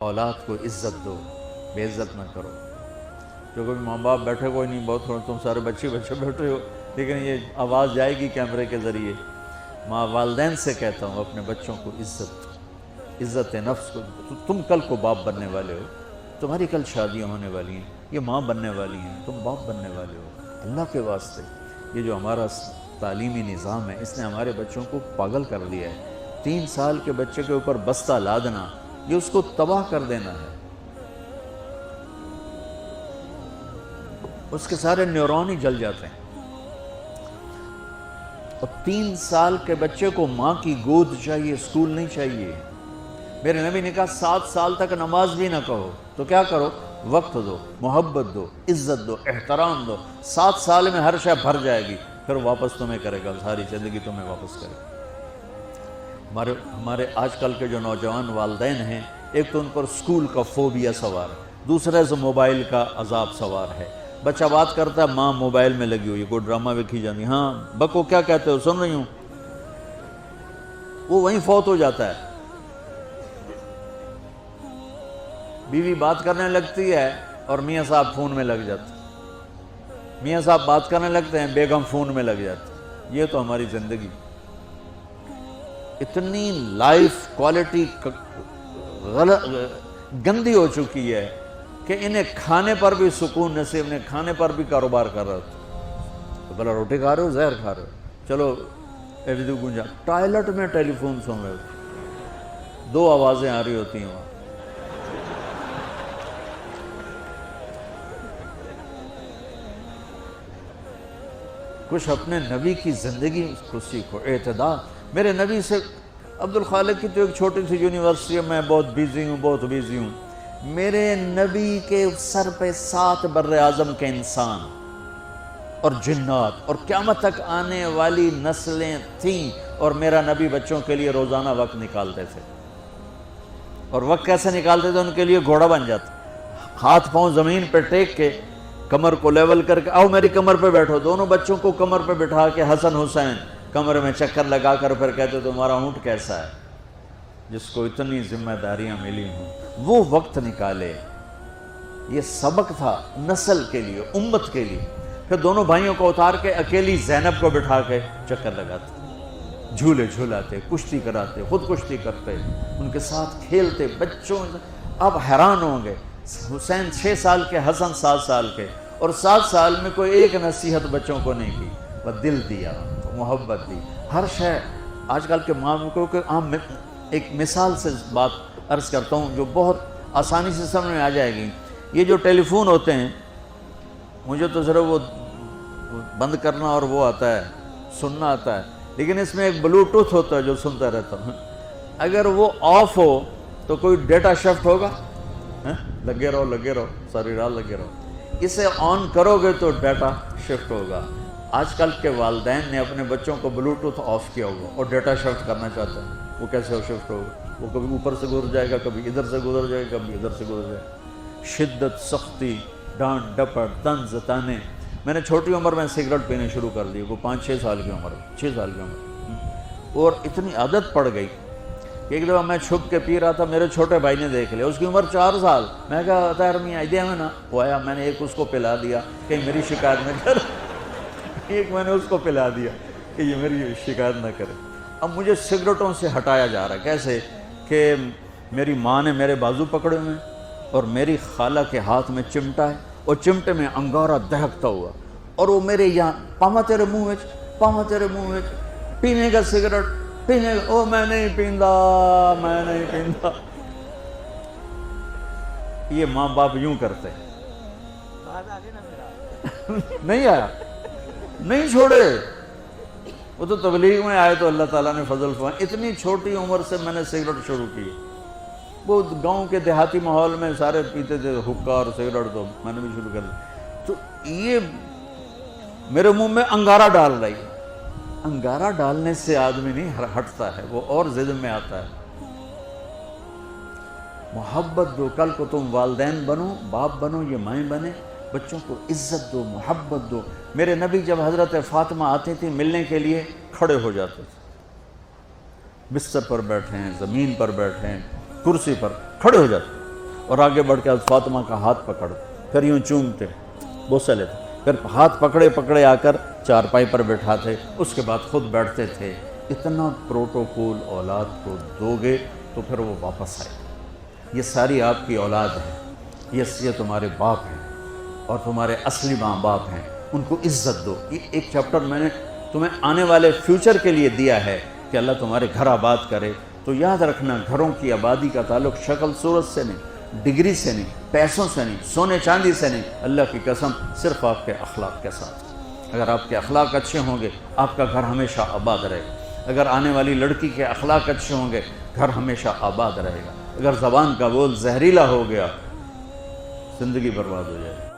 اولاد کو عزت دو، بے عزت نہ کرو۔ جو کبھی ماں باپ بیٹھے کوئی نہیں، بہت تھوڑے تم سارے بچے بیٹھے ہو، لیکن یہ آواز جائے گی کیمرے کے ذریعے۔ ماں والدین سے کہتا ہوں اپنے بچوں کو عزت نفس کو۔ تم کل کو باپ بننے والے ہو، تمہاری کل شادیاں ہونے والی ہیں، یہ ماں بننے والی ہیں، تم باپ بننے والے ہو۔ اللہ کے واسطے یہ جو ہمارا تعلیمی نظام ہے، اس نے ہمارے بچوں کو پاگل کر دیا ہے۔ 3 سال کے بچے کے اوپر بستہ لادنا، یہ اس کو تباہ کر دینا ہے۔ اس کے سارے نیورون ہی جل جاتے ہیں۔ اور 3 سال کے بچے کو ماں کی گود چاہیے، اسکول نہیں چاہیے۔ میرے نبی نے کہا 7 سال تک نماز بھی نہ کہو تو کیا کرو؟ وقت دو، محبت دو، عزت دو، احترام دو۔ 7 سال میں ہر شے بھر جائے گی، پھر واپس تمہیں کرے گا، ساری زندگی تمہیں واپس کرے گا۔ ہمارے آج کل کے جو نوجوان والدین ہیں، ایک تو ان پر اسکول کا فوبیا سوار ہے، دوسرے سے موبائل کا عذاب سوار ہے۔ بچہ بات کرتا ہے، ماں موبائل میں لگی ہوئی، کوئی ڈرامہ ویکھی جاتی، ہاں بکو کیا کہتے ہو، سن رہی ہوں، وہ وہیں فوت ہو جاتا ہے۔ بیوی بات کرنے لگتی ہے اور میاں صاحب فون میں لگ جاتے، میاں صاحب بات کرنے لگتے ہیں، بیگم فون میں لگ جاتی۔ یہ تو ہماری زندگی اتنی لائف کوالٹی گندی ہو چکی ہے کہ انہیں کھانے پر بھی سکون نصیب نہیں، کھانے پر بھی کاروبار کر رہا تھا۔ بھلا روٹی کھا رہے ہو، زہر کھا رہے ہو، چلو ایویدو گنجا، ٹائلٹ میں ٹیلی فون سن رہے ہو، 2 آوازیں آ رہی ہوتی ہیں وہاں۔ کچھ اپنے نبی کی زندگی کو سیکھو، اعتدال۔ میرے نبی سے عبد الخالق کی تو ایک چھوٹی سی یونیورسٹی ہے، میں بہت بیزی ہوں۔ میرے نبی کے سر پہ 7 بر اعظم کے انسان اور جنات اور قیامت تک آنے والی نسلیں تھیں، اور میرا نبی بچوں کے لیے روزانہ وقت نکالتے تھے۔ اور وقت کیسے نکالتے تھے؟ ان کے لیے گھوڑا بن جاتا، ہاتھ پاؤں زمین پہ ٹیک کے، کمر کو لیول کر کے، آؤ میری کمر پہ بیٹھو، دونوں بچوں کو کمر پہ بٹھا کے حسن حسین کمر میں چکر لگا کر پھر کہتے تمہارا اونٹ کیسا ہے، جس کو اتنی ذمہ داریاں ملی ہوں، وہ وقت نکالے۔ یہ سبق تھا نسل کے لیے، امت کے لیے۔ پھر دونوں بھائیوں کو اتار کے اکیلی زینب کو بٹھا کے چکر لگاتے، جھولے جھولاتے، کشتی کراتے، خود کشتی کرتے، ان کے ساتھ کھیلتے بچوں۔ آپ حیران ہوں گے، حسین 6 سال کے، حسن 7 سال کے، اور 7 سال میں کوئی ایک نصیحت بچوں کو نہیں کی، وہ دل دیا، محبت دی، ہر شے۔ آج کل کے معاملوں کو عام ایک مثال سے بات عرض کرتا ہوں جو بہت آسانی سے سمجھ میں آ جائے گی۔ یہ جو ٹیلی فون ہوتے ہیں، مجھے تو صرف وہ بند کرنا اور وہ آتا ہے، سننا آتا ہے، لیکن اس میں ایک بلوٹوتھ ہوتا ہے جو سنتا رہتا ہوں۔ اگر وہ آف ہو تو کوئی ڈیٹا شفٹ ہوگا؟ لگے رہو، ساری رات لگے رہو۔ اسے آن کرو گے تو ڈیٹا شفٹ ہوگا۔ آج کل کے والدین نے اپنے بچوں کو بلوٹوتھ آف کیا ہوگا اور ڈیٹا شفٹ کرنا چاہتے ہیں، وہ کیسے شفٹ ہوگا؟ وہ کبھی اوپر سے گزر جائے گا، کبھی ادھر سے گزر جائے گا، کبھی ادھر سے گزر جائے گا۔ شدت، سختی، ڈانٹ ڈپٹ، طنز تانے۔ میں نے چھوٹی عمر میں سگریٹ پینے شروع کر دی، وہ 5-6 سال کی عمر، 6 سال کی عمر، اور اتنی عادت پڑ گئی کہ ایک دفعہ میں چھپ کے پی رہا تھا، میرے چھوٹے بھائی نے دیکھ لیا، اس کی عمر 4 سال۔ میں کہا طاہر میاں دیا میں نا، وہ آیا، میں نے ایک اس کو پلا دیا کہ میری شکایت نہ کر، ایک میں نے اس کو پلا دیا کہ یہ میری شکایت نہ کرے۔ اب مجھے سگریٹوں سے ہٹایا جا رہا ہے، کیسے کہ میری ماں نے میرے بازو پکڑے ہوئے اور میری خالہ کے ہاتھ میں چمٹا ہے، اور چمٹے میں انگارہ دہکتا ہوا، اور وہ میرے یہاں پاما تیرے منہ میں پینے کا سگریٹ پینے کا، او میں نہیں پیندا۔ یہ ماں باپ یوں کرتے ہیں۔ نہیں آیا، نہیں چھوڑے، وہ تو تبلیغ میں آئے تو اللہ تعالیٰ نے فضل فرمایا۔ اتنی چھوٹی عمر سے میں نے سگریٹ شروع کی۔ وہ گاؤں کے دیہاتی ماحول میں سارے پیتے تھے حقہ اور سگریٹ، تو میں نے بھی شروع کر دی۔ تو یہ میرے منہ میں انگارہ ڈال رہی ہے۔ انگارہ ڈالنے سے آدمی نہیں ہٹتا ہے، وہ اور ضد میں آتا ہے۔ محبت دو، کل کو تم والدین بنو، باپ بنو، یہ مائیں بنے، بچوں کو عزت دو، محبت دو۔ میرے نبی جب حضرت فاطمہ آتی تھی ملنے کے لیے، کھڑے ہو جاتے تھے، بستر پر بیٹھے ہیں، زمین پر بیٹھے ہیں، کرسی پر کھڑے ہو جاتے، اور آگے بڑھ کے فاطمہ کا ہاتھ پکڑ، پھر یوں چومتے، بوسہ لیتے، پھر ہاتھ پکڑے پکڑے آ کر چارپائی پر بیٹھاتے، اس کے بعد خود بیٹھتے تھے۔ اتنا پروٹوکول اولاد کو دو گے تو پھر وہ واپس آئے۔ یہ ساری آپ کی اولاد ہے، یہ تمہارے باپ ہیں اور تمہارے اصلی ماں باپ ہیں، ان کو عزت دو۔ یہ ایک چیپٹر میں نے تمہیں آنے والے فیوچر کے لیے دیا ہے کہ اللہ تمہارے گھر آباد کرے۔ تو یاد رکھنا، گھروں کی آبادی کا تعلق شکل صورت سے نہیں، ڈگری سے نہیں، پیسوں سے نہیں، سونے چاندی سے نہیں، اللہ کی قسم صرف آپ کے اخلاق کے ساتھ۔ اگر آپ کے اخلاق اچھے ہوں گے آپ کا گھر ہمیشہ آباد رہے گا۔ اگر آنے والی لڑکی کے اخلاق اچھے ہوں گے گھر ہمیشہ آباد رہے گا۔ اگر زبان کا بول زہریلا ہو گیا زندگی برباد ہو جائے گی۔